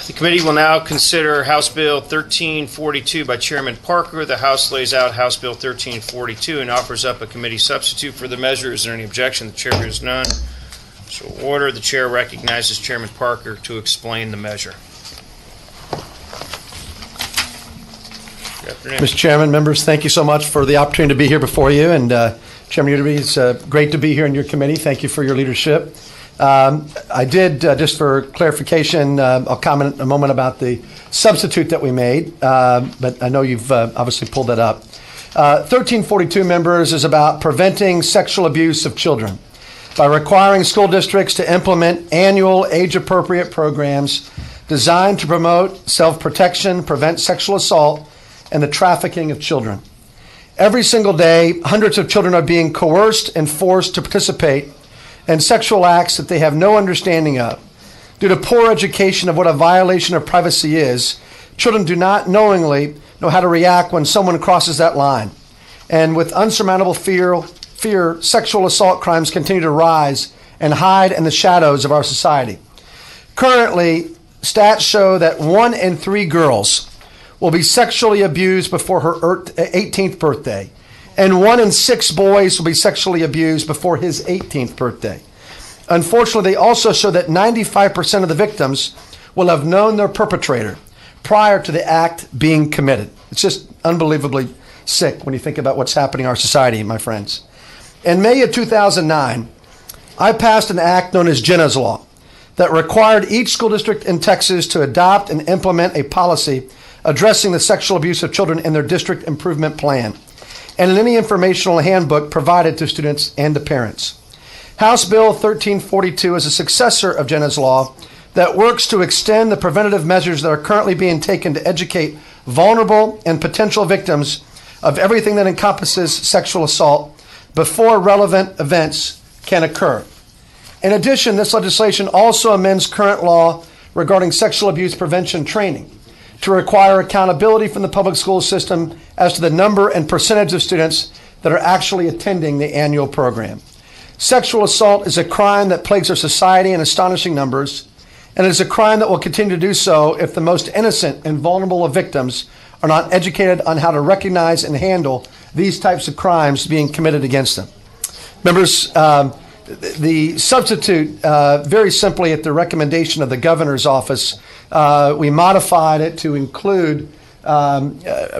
The committee will now consider House Bill 1342 by Chairman Parker. The House lays out House Bill 1342 and offers up a committee substitute for the measure. Is there any objection? The chair hears none. So order. The chair recognizes Chairman Parker to explain the measure. Good afternoon. Mr. Chairman, members, thank you so much for the opportunity to be here before you. And Chairman Uterby, it's great to be here in your committee. Thank you for your leadership. I did, just for clarification, I'll comment in a moment about the substitute that we made, but I know you've obviously pulled that up. 1342, members, is about preventing sexual abuse of children by requiring school districts to implement annual age-appropriate programs designed to promote self-protection, prevent sexual assault, and the trafficking of children. Every single day, hundreds of children are being coerced and forced to participate and sexual acts that they have no understanding of. Due to poor education of what a violation of privacy is, children do not knowingly know how to react when someone crosses that line. And with unsurmountable fear, sexual assault crimes continue to rise and hide in the shadows of our society. Currently, stats show that 1 in 3 girls will be sexually abused before her 18th birthday. And 1 in 6 boys will be sexually abused before his 18th birthday. Unfortunately, they also show that 95% of the victims will have known their perpetrator prior to the act being committed. It's just unbelievably sick when you think about what's happening in our society, my friends. In May of 2009, I passed an act known as Jenna's Law that required each school district in Texas to adopt and implement a policy addressing the sexual abuse of children in their district improvement plan, and in any informational handbook provided to students and to parents. House Bill 1342 is a successor of Jenna's Law that works to extend the preventative measures that are currently being taken to educate vulnerable and potential victims of everything that encompasses sexual assault before relevant events can occur. In addition, this legislation also amends current law regarding sexual abuse prevention training to require accountability from the public school system as to the number and percentage of students that are actually attending the annual program. Sexual assault is a crime that plagues our society in astonishing numbers, and it is a crime that will continue to do so if the most innocent and vulnerable of victims are not educated on how to recognize and handle these types of crimes being committed against them. Members, the substitute, very simply at the recommendation of the governor's office, we modified it to include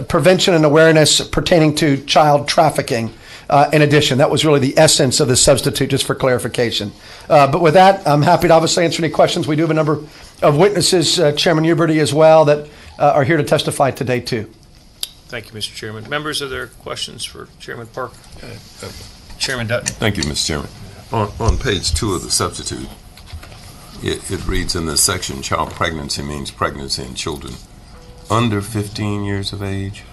prevention and awareness pertaining to child trafficking. In addition, that was really the essence of the substitute, just for clarification. But with that, I'm happy to obviously answer any questions. We do have a number of witnesses, Chairman Uterby as well, that are here to testify today too. Thank you, Mr. Chairman. Members, are there questions for Chairman Parker? Chairman Dutton. Thank you, Mr. Chairman. On page 2 of the substitute, it reads in this section, child pregnancy means pregnancy in children under 15 years of age.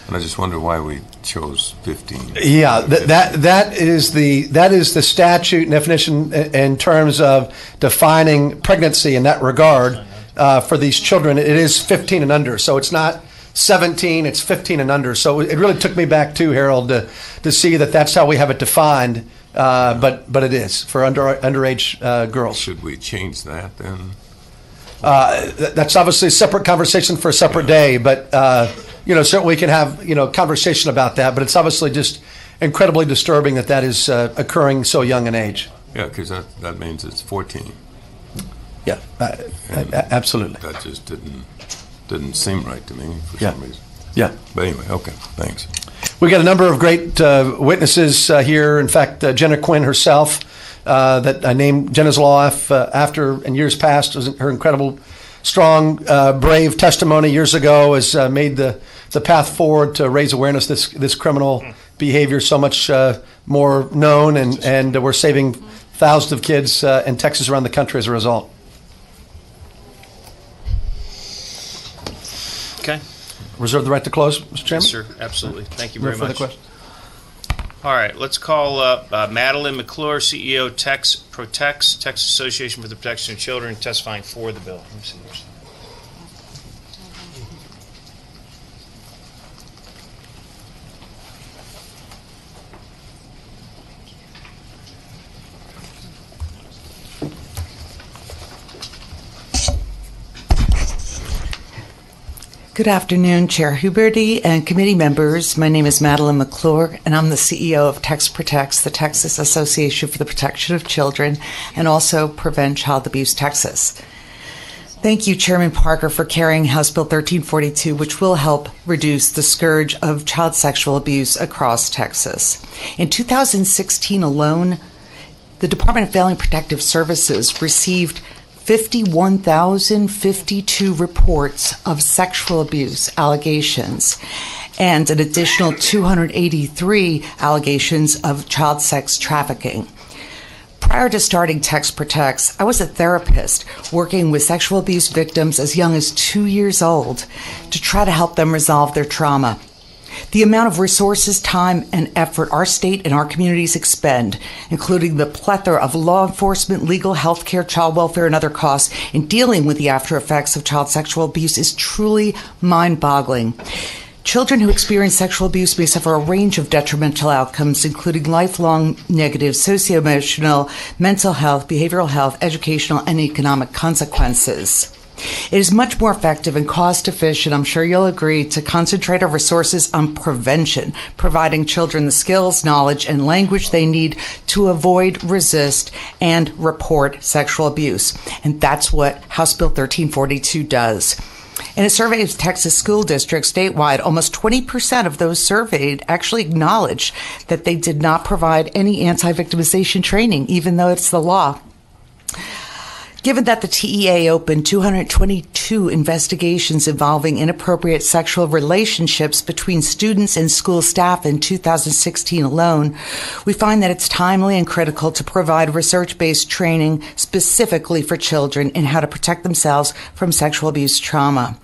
And I just wonder why we chose 15. Yeah, that is the statute definition in terms of defining pregnancy in that regard for these children. It is 15 and under, so it's not 17, it's 15 and under. So it really took me back too, Harold, to see that that's how we have it defined. But it is for underage girls. Should we change that then? That's obviously a separate conversation for a separate day, but certainly we can have conversation about that. But it's obviously just incredibly disturbing that is occurring so young an age. Yeah, because that means it's 14. Yeah, absolutely. That just didn't seem right to me for some reason. Yeah. But anyway, okay, thanks. We got a number of great witnesses here. In fact, Jenna Quinn herself, that I named Jenna's Law after in years past, was her incredible, strong, brave testimony years ago has made the path forward to raise awareness this criminal behavior so much more known, and we're saving thousands of kids in Texas around the country as a result. Okay. Reserve the right to close, Mr. Chairman? Yes, sir. Absolutely. Thank you very No further much. questions? All right. Let's call up Madeline McClure, CEO, Texas Association for the Protection of Children, testifying for the bill. Let me see yours. Good afternoon, Chair Huberty and committee members. My name is Madeline McClure, and I'm the CEO of Tex Protects, the Texas Association for the Protection of Children, and also Prevent Child Abuse Texas. Thank you, Chairman Parker, for carrying House Bill 1342, which will help reduce the scourge of child sexual abuse across Texas. In 2016 alone, the Department of Family and Protective Services received 51,052 reports of sexual abuse allegations and an additional 283 allegations of child sex trafficking. Prior to starting Tex Protects, I was a therapist working with sexual abuse victims as young as 2 years old to try to help them resolve their trauma. The amount of resources, time, and effort our state and our communities expend, including the plethora of law enforcement, legal, healthcare, child welfare, and other costs in dealing with the after effects of child sexual abuse is truly mind-boggling. Children who experience sexual abuse may suffer a range of detrimental outcomes, including lifelong negative socio-emotional, mental health, behavioral health, educational, and economic consequences. It is much more effective and cost-efficient, I'm sure you'll agree, to concentrate our resources on prevention, providing children the skills, knowledge, and language they need to avoid, resist, and report sexual abuse. And that's what House Bill 1342 does. In a survey of Texas school districts statewide, almost 20% of those surveyed actually acknowledged that they did not provide any anti-victimization training, even though it's the law. Given that the TEA opened 222 investigations involving inappropriate sexual relationships between students and school staff in 2016 alone, we find that it's timely and critical to provide research-based training specifically for children in how to protect themselves from sexual abuse trauma.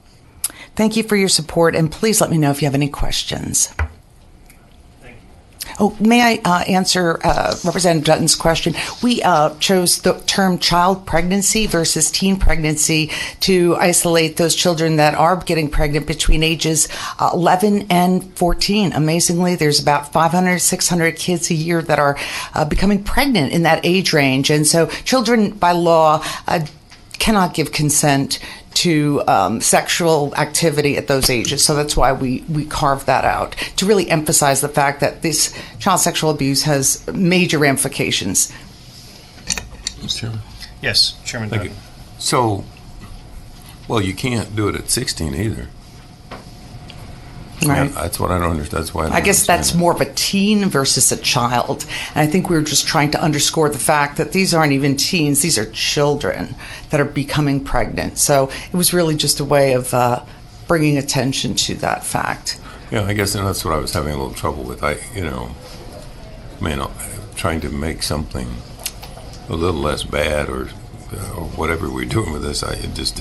Thank you for your support, and please let me know if you have any questions. Oh, may I answer Representative Dutton's question? We chose the term child pregnancy versus teen pregnancy to isolate those children that are getting pregnant between ages 11 and 14. Amazingly, there's about 500, 600 kids a year that are becoming pregnant in that age range. And so children, by law, cannot give consent to sexual activity at those ages. So that's why we carved that out, to really emphasize the fact that this child sexual abuse has major ramifications. Mr. Chairman? Yes, Chairman Thank Dutton. you. So, well, you can't do it at 16 either. Right. Yeah, that's what I don't understand. That's why I guess that's understand more of a teen versus a child. And I think we were just trying to underscore the fact that these aren't even teens, these are children that are becoming pregnant. So it was really just a way of bringing attention to that fact. Yeah, I guess that's what I was having a little trouble with. Trying to make something a little less bad or whatever we're doing with this, it just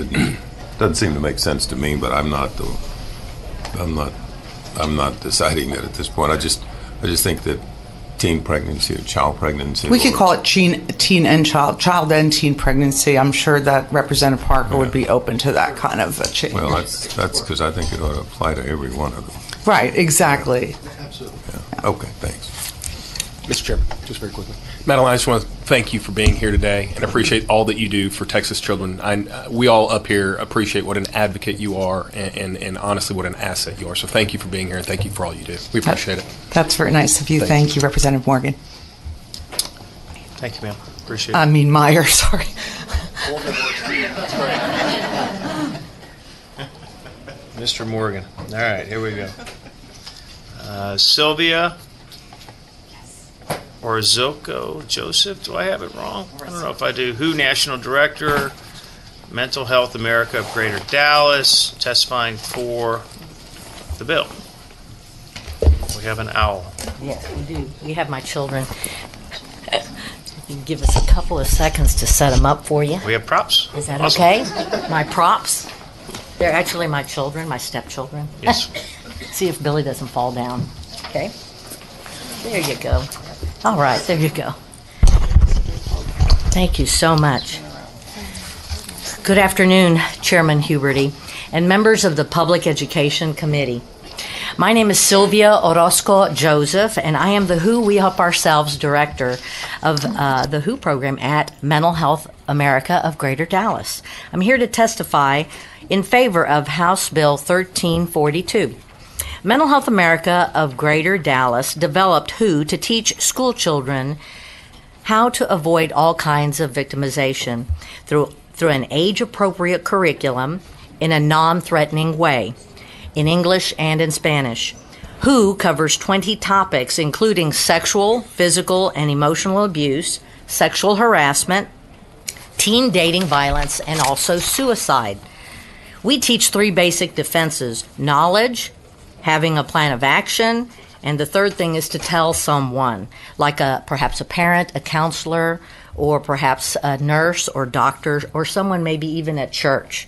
doesn't seem to make sense to me. But I'm not deciding that at this point. I just think that teen pregnancy or child pregnancy. We could call it teen and child and teen pregnancy. I'm sure that Representative Parker would be open to that kind of a change. Well, that's because I think it ought to apply to every one of them. Right, exactly. Absolutely. Yeah. Okay, thanks. Mr. Chairman, just very quickly. Madeline, I just want to thank you for being here today and appreciate all that you do for Texas children. We all up here appreciate what an advocate you are and honestly what an asset you are. So thank you for being here and thank you for all you do. We appreciate it. That's very nice of you. Thank you, Representative Morgan. Thank you, ma'am. Appreciate it. Meyer, sorry. Mr. Morgan. All right, here we go. Sylvia or Zilko Joseph. Do I have it wrong? I don't know if I do. Who National Director, Mental Health America of Greater Dallas, testifying for the bill. We have an owl. Yes, we do. We have my children. You can give us a couple of seconds to set them up for you. We have props. Is that Awesome. okay? My props. They're actually my children, my stepchildren. Yes. See if Billy doesn't fall down. Okay. There you go. All right, there you go. Thank you so much. Good afternoon, Chairman Huberty and members of the Public Education Committee. My name is Sylvia Orozco Joseph, and I am the Who We Help Ourselves Director of the Who program at Mental Health America of Greater Dallas. I'm here to testify in favor of House Bill 1342. Mental Health America of Greater Dallas developed Who to teach school children how to avoid all kinds of victimization through an age-appropriate curriculum in a non-threatening way, in English and in Spanish. Who covers 20 topics, including sexual, physical, and emotional abuse, sexual harassment, teen dating violence, and also suicide. We teach 3 basic defenses: knowledge, having a plan of action, and the third thing is to tell someone, like perhaps a parent, a counselor, or perhaps a nurse or doctor, or someone maybe even at church.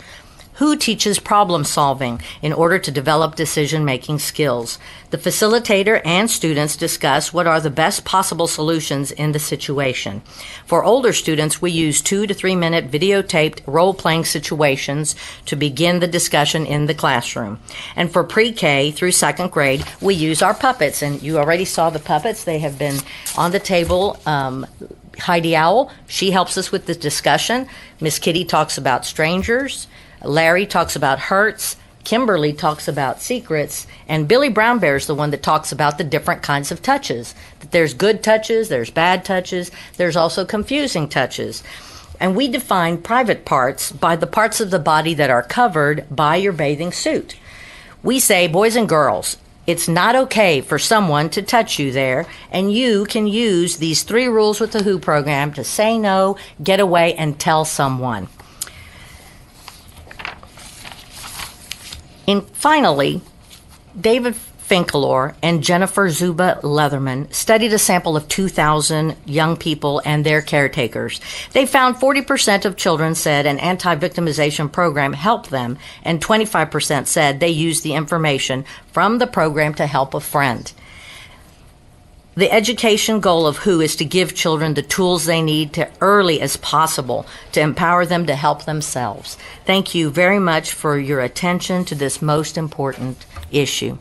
Who teaches problem solving in order to develop decision-making skills. The facilitator and students discuss what are the best possible solutions in the situation. For older students, we use 2 to 3 minute videotaped role-playing situations to begin the discussion in the classroom. And for pre-K through 2nd grade, we use our puppets. And you already saw the puppets. They have been on the table. Heidi Owl, she helps us with the discussion. Miss Kitty talks about strangers. Larry talks about hurts, Kimberly talks about secrets, and Billy Brown Bear is the one that talks about the different kinds of touches. That there's good touches, there's bad touches, there's also confusing touches. And we define private parts by the parts of the body that are covered by your bathing suit. We say, boys and girls, it's not okay for someone to touch you there, and you can use these 3 rules with the Who program to say no, get away, and tell someone. And finally, David Finkelor and Jennifer Zuba Leatherman studied a sample of 2,000 young people and their caretakers. They found 40% of children said an anti-victimization program helped them, and 25% said they used the information from the program to help a friend. The education goal of Who is to give children the tools they need to early as possible to empower them to help themselves. Thank you very much for your attention to this most important issue.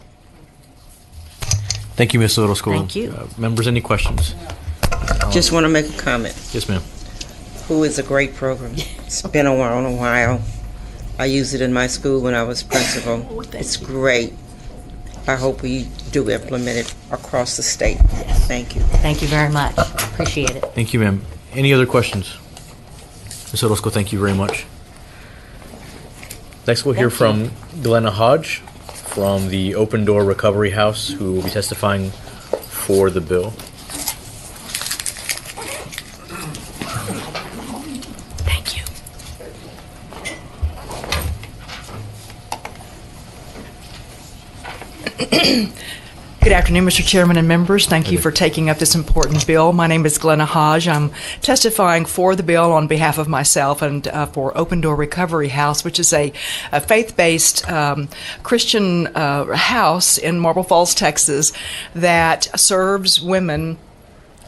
Thank you, Ms. Orozco. Thank you. Members, any questions? Just want to make a comment. Yes, ma'am. Who is a great program. It's been around a while. I used it in my school when I was principal. It's great. I hope we do implement it across the state. Thank you. Thank you very much. Appreciate it. Thank you, ma'am. Any other questions? Ms. Orozco, thank you very much. Next, we'll hear from Glenna Hodge from the Open Door Recovery House, who will be testifying for the bill. Thank you. Good afternoon, Mr. Chairman and members. Thank you for taking up this important bill. My name is Glenna Hodge. I'm testifying for the bill on behalf of myself and for Open Door Recovery House, which is a faith-based Christian house in Marble Falls, Texas, that serves women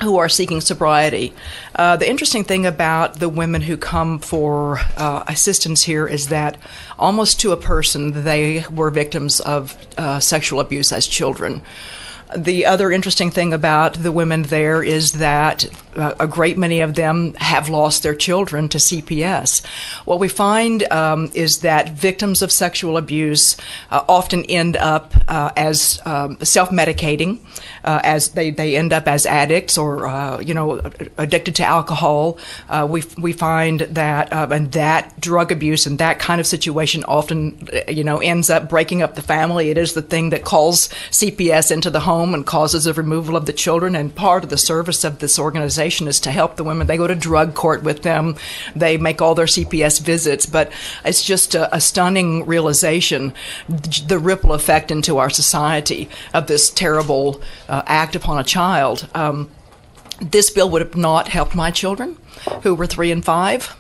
who are seeking sobriety. The interesting thing about the women who come for assistance here is that almost to a person, they were victims of sexual abuse as children. The other interesting thing about the women there is that a great many of them have lost their children to CPS. What we find is that victims of sexual abuse often end up as self-medicating, as they end up as addicts or addicted to alcohol. We find that and that drug abuse and that kind of situation often ends up breaking up the family. It is the thing that calls CPS into the home and causes the removal of the children, and part of the service of this organization is to help the women. They go to drug court with them. They make all their CPS visits, but it's just a stunning realization, the ripple effect into our society of this terrible act upon a child. This bill would have not helped my children, who were 3 and 5,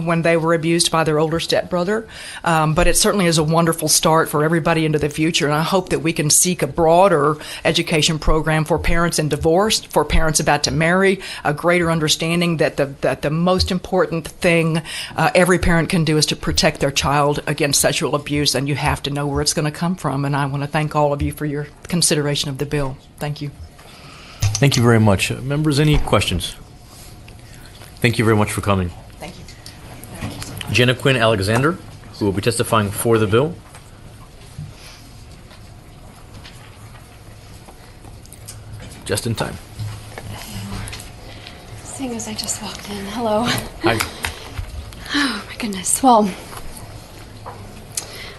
when they were abused by their older stepbrother. But it certainly is a wonderful start for everybody into the future, and I hope that we can seek a broader education program for parents in divorce, for parents about to marry, a greater understanding that the most important thing every parent can do is to protect their child against sexual abuse, and you have to know where it's going to come from. And I want to thank all of you for your consideration of the bill. Thank you. Thank you very much. Members, any questions? Thank you very much for coming. Thank you. Jenna Quinn Alexander, who will be testifying for the bill. Just in time. Seeing as I just walked in. Hello. Hi. Oh, my goodness. Well,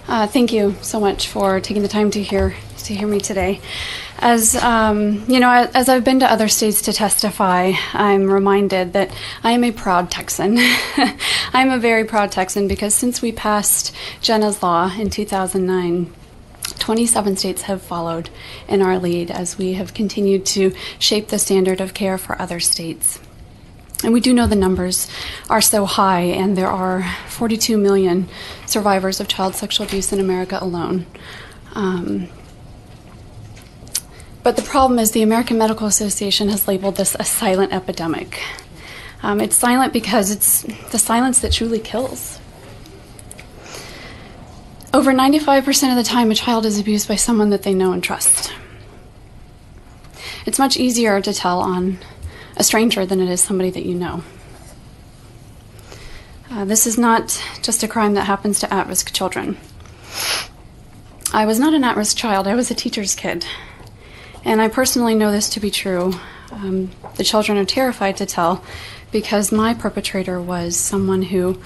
thank you so much for taking the time to hear me today. As as I've been to other states to testify, I'm reminded that I am a proud Texan. I'm a very proud Texan because since we passed Jenna's Law in 2009, 27 states have followed in our lead as we have continued to shape the standard of care for other states. And we do know the numbers are so high, and there are 42 million survivors of child sexual abuse in America alone. But the problem is the American Medical Association has labeled this a silent epidemic. It's silent because it's the silence that truly kills. Over 95% of the time, a child is abused by someone that they know and trust. It's much easier to tell on a stranger than it is somebody that you know. This is not just a crime that happens to at-risk children. I was not an at-risk child, I was a teacher's kid. And I personally know this to be true. The children are terrified to tell because my perpetrator was someone who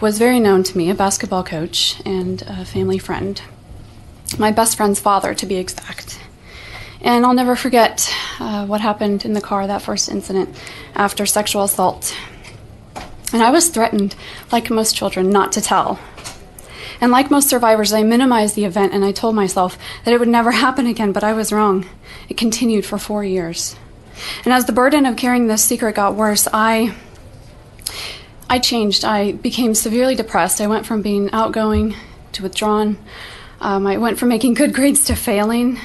was very known to me, a basketball coach and a family friend. My best friend's father, to be exact. And I'll never forget what happened in the car, that first incident after sexual assault. And I was threatened, like most children, not to tell. And like most survivors, I minimized the event and I told myself that it would never happen again, but I was wrong. It continued for 4 years. And as the burden of carrying this secret got worse, I changed. I became severely depressed. I went from being outgoing to withdrawn. I went from making good grades to failing.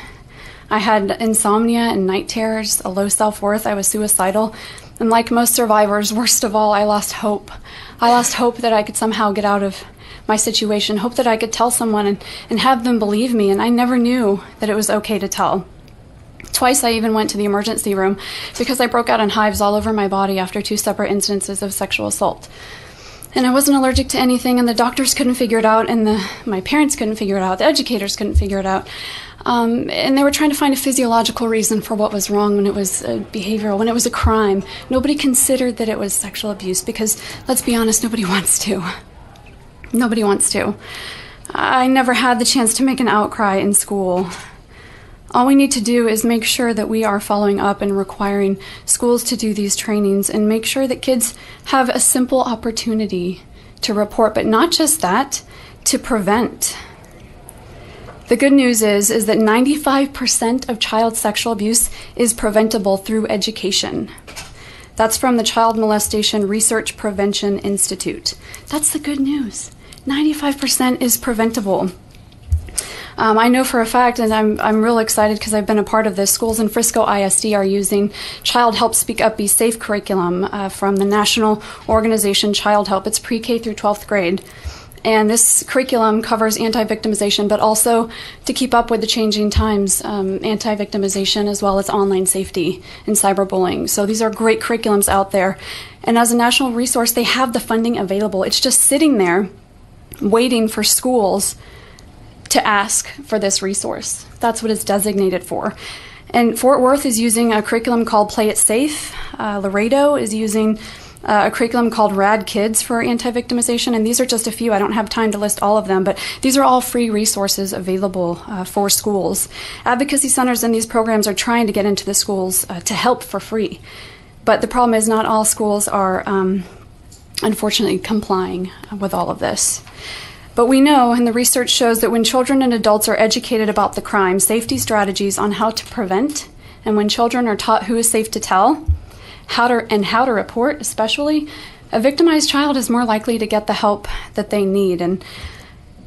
I had insomnia and night terrors, a low self-worth. I was suicidal. And like most survivors, worst of all, I lost hope. I lost hope that I could somehow get out of my situation, hope that I could tell someone and have them believe me, and I never knew that it was okay to tell. Twice I even went to the emergency room because I broke out in hives all over my body after 2 separate instances of sexual assault. And I wasn't allergic to anything, and the doctors couldn't figure it out, and my parents couldn't figure it out, the educators couldn't figure it out. And they were trying to find a physiological reason for what was wrong when it was behavioral, when it was a crime. Nobody considered that it was sexual abuse because, let's be honest, nobody wants to. Nobody wants to. I never had the chance to make an outcry in school. All we need to do is make sure that we are following up and requiring schools to do these trainings and make sure that kids have a simple opportunity to report, but not just that, to prevent. The good news is that 95% of child sexual abuse is preventable through education. That's from the Child Molestation Research Prevention Institute. That's the good news. 95% is preventable. I know for a fact, and I'm real excited because I've been a part of this, schools in Frisco ISD are using Child Help Speak Up, Be Safe curriculum from the national organization Child Help. It's pre-K through 12th grade. And this curriculum covers anti-victimization, but also to keep up with the changing times, anti-victimization as well as online safety and cyberbullying. So these are great curriculums out there. And as a national resource, they have the funding available. It's just sitting there waiting for schools to ask for this resource. That's what it's designated for. And Fort Worth is using a curriculum called Play It Safe. Laredo is using a curriculum called Rad Kids for anti-victimization, and these are just a few. I don't have time to list all of them, but these are all free resources available for schools. Advocacy centers in these programs are trying to get into the schools to help for free. But the problem is not all schools are unfortunately complying with all of this. But we know, and the research shows, that when children and adults are educated about the crime, safety strategies on how to prevent, and when children are taught who is safe to tell, how to report, especially, a victimized child is more likely to get the help that they need. And,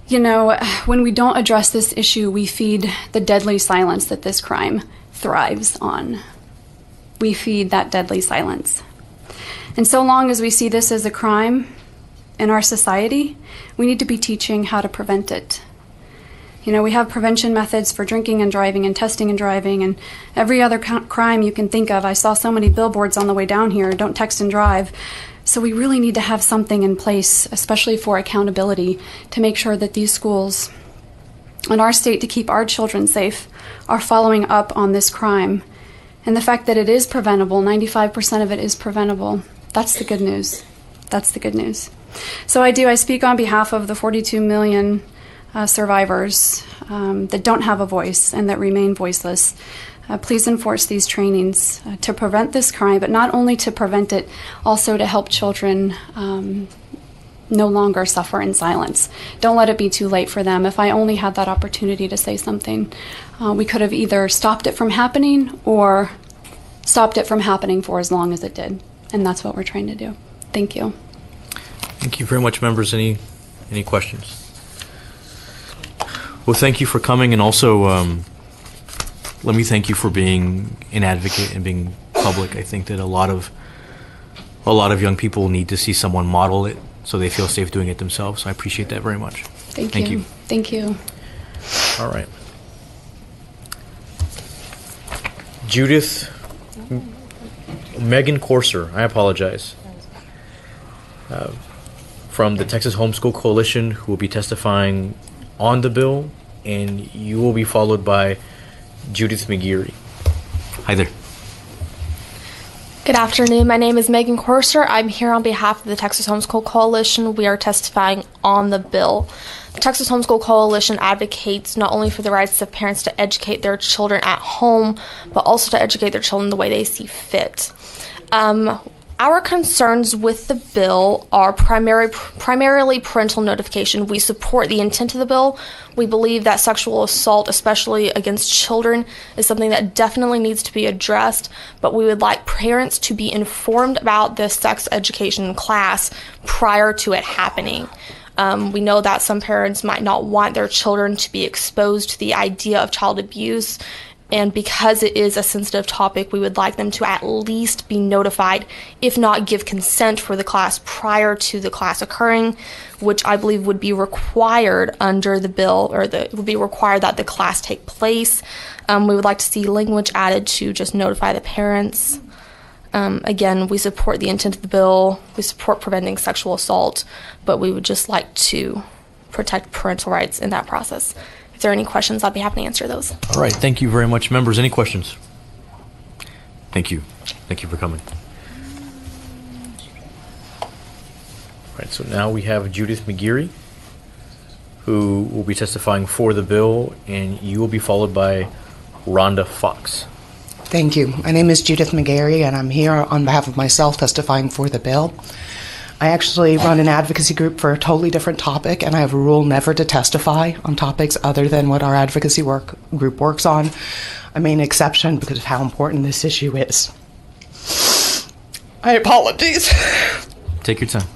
you know, when we don't address this issue, we feed the deadly silence that this crime thrives on. We feed that deadly silence. And so long as we see this as a crime in our society, we need to be teaching how to prevent it. You know, we have prevention methods for drinking and driving and testing and driving and every other crime you can think of. I saw so many billboards on the way down here, don't text and drive. So we really need to have something in place, especially for accountability, to make sure that these schools in our state, to keep our children safe, are following up on this crime. And the fact that it is preventable, 95% of it is preventable, that's the good news. That's the good news. So I speak on behalf of the 42 million survivors that don't have a voice and that remain voiceless. Please enforce these trainings to prevent this crime, but not only to prevent it, also to help children no longer suffer in silence. Don't let it be too late for them. If I only had that opportunity to say something, we could have either stopped it from happening or stopped it from happening for as long as it did. And that's what we're trying to do. Thank you. Thank you very much, members. Any questions? Well, thank you for coming, and also let me thank you for being an advocate and being public. I think that a lot of young people need to see someone model it so they feel safe doing it themselves. I appreciate that very much. Thank you. Thank you. All right. Judith, Megan Corser, I apologize, from the Texas Homeschool Coalition, who will be testifying on the bill, and you will be followed by Judith McGeary. Hi there. Good afternoon. My name is Megan Corser. I'm here on behalf of the Texas Homeschool Coalition. We are testifying on the bill. The Texas Homeschool Coalition advocates not only for the rights of parents to educate their children at home, but also to educate their children the way they see fit. Our concerns with the bill are primarily parental notification. We support the intent of the bill. We believe that sexual assault, especially against children, is something that definitely needs to be addressed, but we would like parents to be informed about this sex education class prior to it happening. We know that some parents might not want their children to be exposed to the idea of child abuse, and because it is a sensitive topic, we would like them to at least be notified, if not give consent for the class prior to the class occurring, which I believe would be required under the bill, or it would be required that the class take place. We would like to see language added to just notify the parents. Again, we support the intent of the bill. We support preventing sexual assault, but we would just like to protect parental rights in that process. If there are any questions, I'd be happy to answer those. All right. Thank you very much, members. Any questions? Thank you. Thank you for coming. All right. So now we have Judith McGeary, who will be testifying for the bill, and you will be followed by Rhonda Fox. Thank you. My name is Judith McGarry, and I'm here on behalf of myself testifying for the bill. I actually run an advocacy group for a totally different topic, and I have a rule never to testify on topics other than what our advocacy group works on. I made an exception because of how important this issue is. I apologize. Take your time.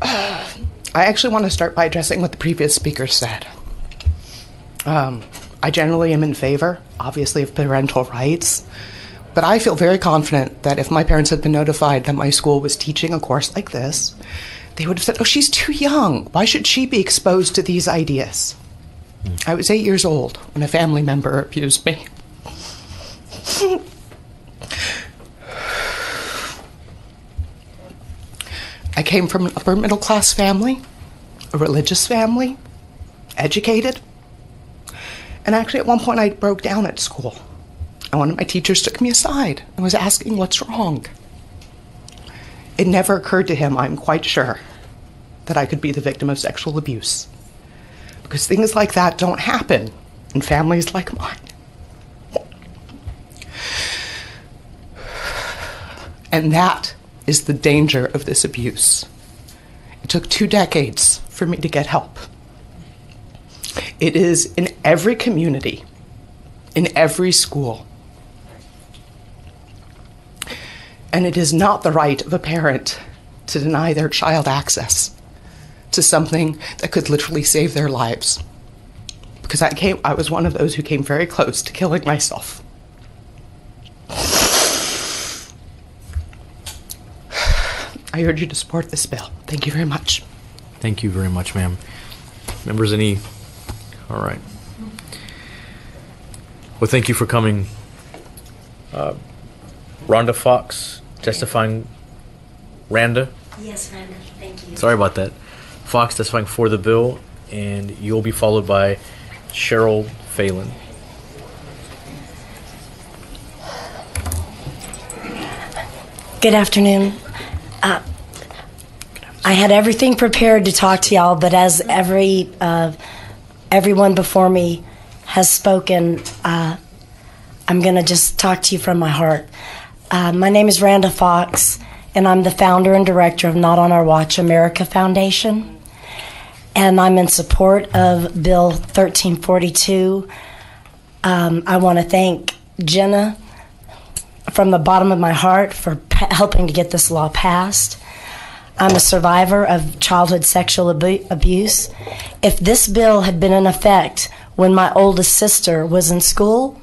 I actually want to start by addressing what the previous speaker said. I generally am in favor, obviously, of parental rights, but I feel very confident that if my parents had been notified that my school was teaching a course like this, they would have said, oh, she's too young. Why should she be exposed to these ideas? I was 8 years old when a family member abused me. I came from an upper middle class family, a religious family, educated. And actually, at one point, I broke down at school. And one of my teachers took me aside and was asking what's wrong. It never occurred to him, I'm quite sure, that I could be the victim of sexual abuse. Because things like that don't happen in families like mine. And that is the danger of this abuse. It took 2 decades for me to get help. It is in every community, in every school. And it is not the right of a parent to deny their child access to something that could literally save their lives. Because I was one of those who came very close to killing myself. I urge you to support this bill. Thank you very much. Thank you very much, ma'am. Members, any? All right. Well, thank you for coming. Rhonda Fox, testifying. Randa? Yes, Randa. Thank you. Sorry about that. Fox testifying for the bill, and you'll be followed by Cheryl Phelan. Good afternoon. I had everything prepared to talk to y'all, but as everyone before me has spoken, I'm going to just talk to you from my heart. My name is Randa Fox, and I'm the founder and director of Not on Our Watch America Foundation. And I'm in support of Bill 1342. I want to thank Jenna from the bottom of my heart for helping to get this law passed. I'm a survivor of childhood sexual abuse. If this bill had been in effect when my oldest sister was in school,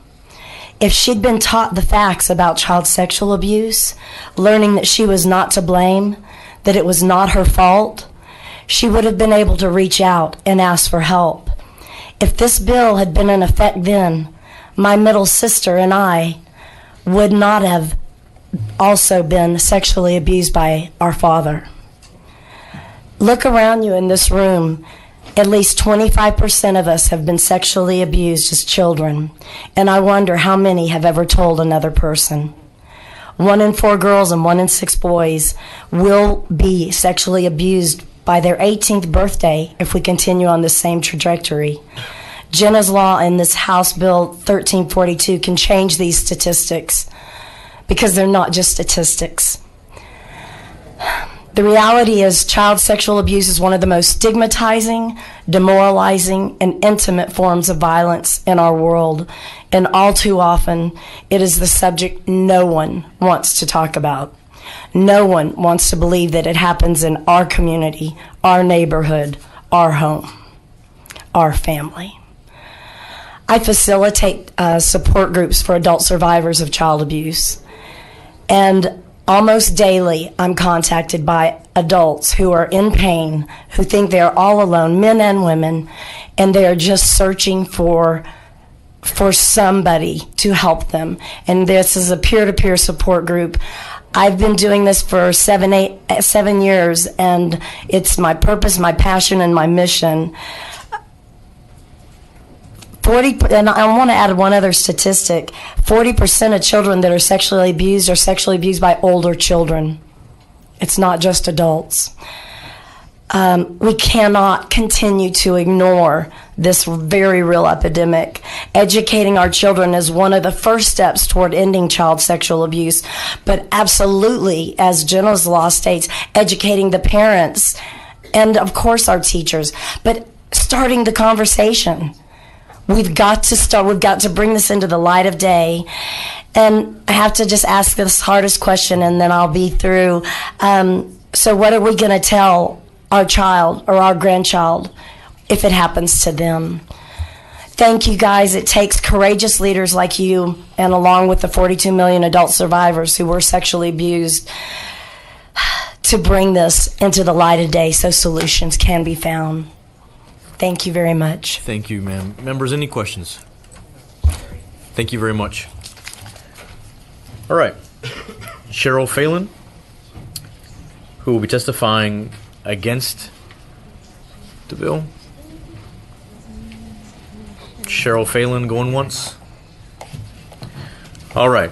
if she'd been taught the facts about child sexual abuse, learning that she was not to blame, that it was not her fault, she would have been able to reach out and ask for help. If this bill had been in effect then, my middle sister and I would not have also been sexually abused by our father. Look around you in this room. At least 25% of us have been sexually abused as children, and I wonder how many have ever told another person. 1 in 4 girls and 1 in 6 boys will be sexually abused by their 18th birthday if we continue on the same trajectory. Jenna's law in this House Bill 1342 can change these statistics because they're not just statistics. The reality is child sexual abuse is one of the most stigmatizing, demoralizing, and intimate forms of violence in our world. And all too often, it is the subject no one wants to talk about. No one wants to believe that it happens in our community, our neighborhood, our home, our family. I facilitate support groups for adult survivors of child abuse. And almost daily, I'm contacted by adults who are in pain, who think they're all alone, men and women, and they are just searching for somebody to help them. And this is a peer-to-peer support group. I've been doing this for 7 years, and it's my purpose, my passion, and my mission. And I want to add one other statistic. 40% of children that are sexually abused by older children. It's not just adults. We cannot continue to ignore this very real epidemic. Educating our children is one of the first steps toward ending child sexual abuse, but absolutely, as Jenna's law states, educating the parents and, of course, our teachers, but starting the conversation. We've got to bring this into the light of day. And I have to just ask this hardest question, and then I'll be through. So what are we going to tell our child or our grandchild if it happens to them? Thank you, guys. It takes courageous leaders like you, and along with the 42 million adult survivors who were sexually abused, to bring this into the light of day so solutions can be found. Thank you very much. Thank you, ma'am. Members, any questions? Thank you very much. All right. Cheryl Phelan, who will be testifying against the bill. Cheryl Phelan going once. All right.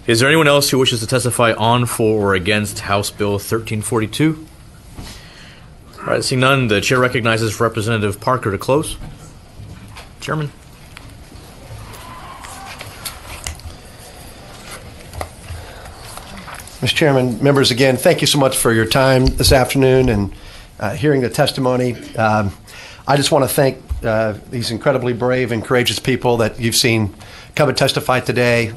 Is there anyone else who wishes to testify on, for, or against House Bill 1342? All right, seeing none, the chair recognizes Representative Parker to close. Chairman. Mr. Chairman, members, again, thank you so much for your time this afternoon and hearing the testimony. I just want to thank these incredibly brave and courageous people that you've seen come and testify today.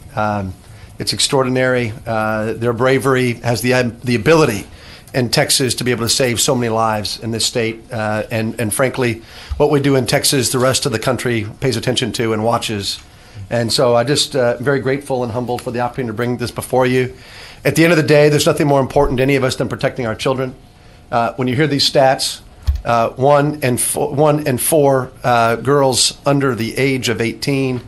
It's extraordinary. Their bravery has the ability in Texas to be able to save so many lives in this state. And frankly, what we do in Texas, the rest of the country pays attention to and watches. And so I just very grateful and humbled for the opportunity to bring this before you. At the end of the day, there's nothing more important to any of us than protecting our children. When you hear these stats, 1 in 4 girls under the age of 18.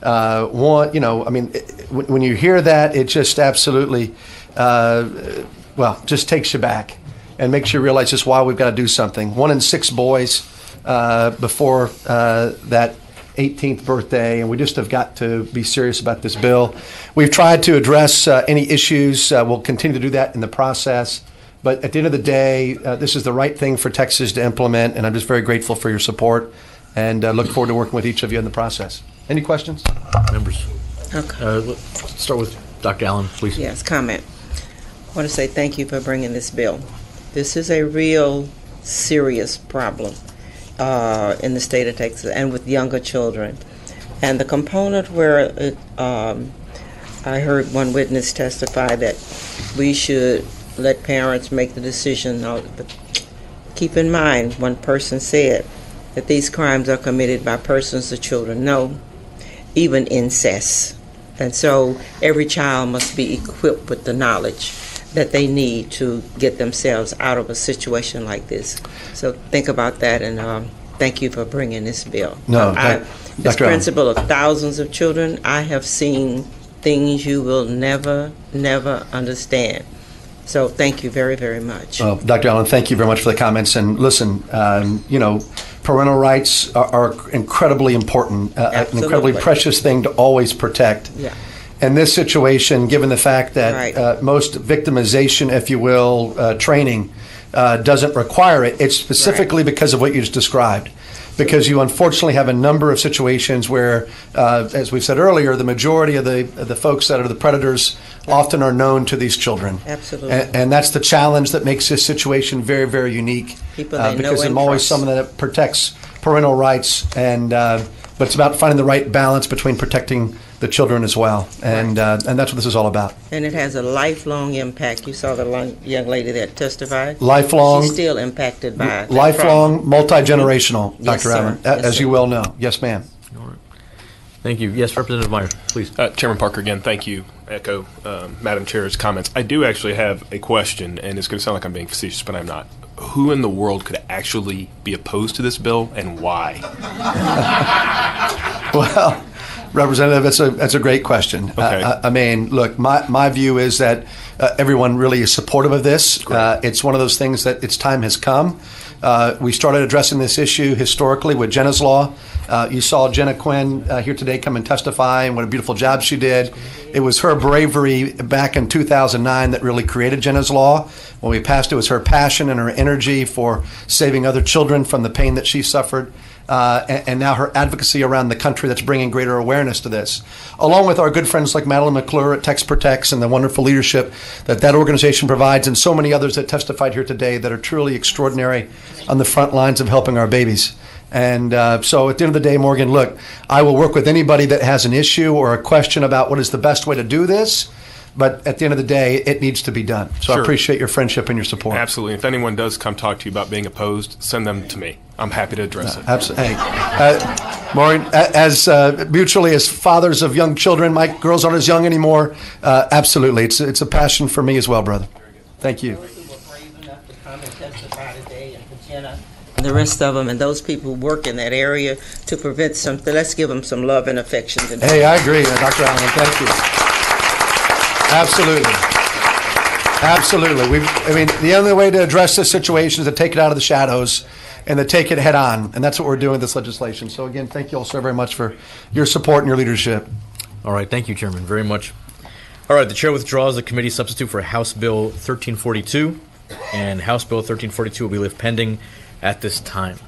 When you hear that, it just absolutely, just takes you back and makes you realize just why we've got to do something. 1 in 6 boys before that 18th birthday, and we just have got to be serious about this bill. We've tried to address any issues. We'll continue to do that in the process. But at the end of the day, this is the right thing for Texas to implement, and I'm just very grateful for your support and look forward to working with each of you in the process. Any questions? Members? Okay. Let's start with Dr. Allen, please. Yes, comment. I want to say thank you for bringing this bill. This is a real serious problem in the state of Texas and with younger children. And the component where I heard one witness testify that we should let parents make the decision. But keep in mind, one person said that these crimes are committed by persons or children. No, even incest. And so every child must be equipped with the knowledge that they need to get themselves out of a situation like this. So think about that, and thank you for bringing this bill. No, as Dr. principal of thousands of children, I have seen things you will never understand. So thank you very, very much. Well, Dr. Allen, thank you very much for the comments. And listen, parental rights are incredibly important, an incredibly precious thing to always protect. Yeah. In this situation, given the fact that Right. most victimization, if you will, training doesn't require it, it's specifically because of what you just described. Because you unfortunately have a number of situations where, as we said earlier, the majority of the folks that are the predators often are known to these children. Absolutely. And that's the challenge that makes this situation very, very unique. People they know because and I'm always trust. someone that protects parental rights, and but it's about finding the right balance between protecting the children as well. And that's what this is all about. And it has a lifelong impact. You saw the young lady that testified. Lifelong. She's still impacted by that Lifelong, problem. multi-generational, Yes, Dr. sir. Allen, Yes, as sir. you well know. Yes, ma'am. Thank you. Yes, Representative Meyer, please. Chairman Parker, again, thank you. Echo Madam Chair's comments. I do actually have a question, and it's going to sound like I'm being facetious, but I'm not. Who in the world could actually be opposed to this bill, and why? Well, Representative, that's a great question. Okay. I mean, look, my view is that everyone really is supportive of this. It's one of those things that its time has come. We started addressing this issue historically with Jenna's Law. You saw Jenna Quinn here today come and testify, and what a beautiful job she did. It was her bravery back in 2009 that really created Jenna's Law. When we passed it, was her passion and her energy for saving other children from the pain that she suffered. And now her advocacy around the country that's bringing greater awareness to this, along with our good friends like Madeline McClure at Tex Protects and the wonderful leadership that organization provides, and so many others that testified here today that are truly extraordinary on the front lines of helping our babies. And so at the end of the day, Morgan, look, I will work with anybody that has an issue or a question about what is the best way to do this. But at the end of the day, it needs to be done. So Sure. I appreciate your friendship and your support. Absolutely. If anyone does come talk to you about being opposed, send them to me. I'm happy to address it. Absolutely. Hey, Maureen, as mutually as fathers of young children, my girls aren't as young anymore. Absolutely. It's a passion for me as well, brother. Thank you. And the rest of them and those people who work in that area to prevent something, let's give them some love and affection. Hey, I agree, Dr. Allen. Thank you. Absolutely. Absolutely. The only way to address this situation is to take it out of the shadows and to take it head on. And that's what we're doing with this legislation. So again, thank you all so very much for your support and your leadership. All right. Thank you, Chairman, very much. All right. The chair withdraws the committee substitute for House Bill 1342, and House Bill 1342 will be left pending at this time.